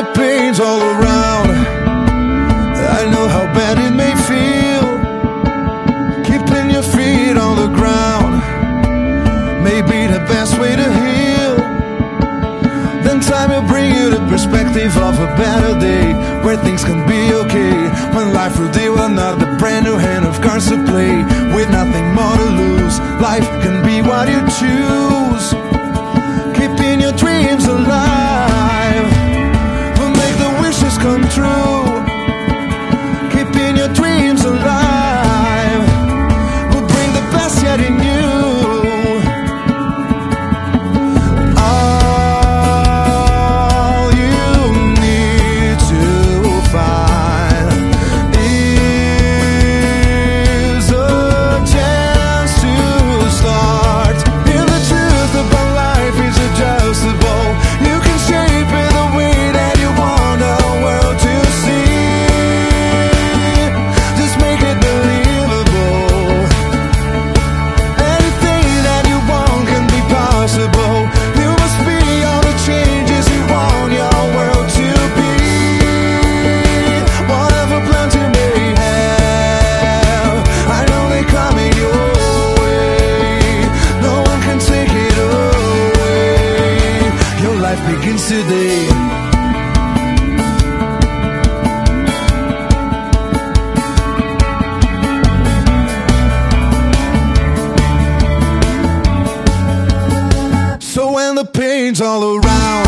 the pain's all around, I know how bad it may feel. Keeping your feet on the ground may be the best way to heal. Then time will bring you the perspective of a better day, where things can be okay, when life will deal another brand new hand of cards to play. With nothing more to lose, life can be what you choose. Keeping your dreams alive will make the wishes come true. Keeping your dreams alive will bring the best yet in you. Today. So when the pain's all around,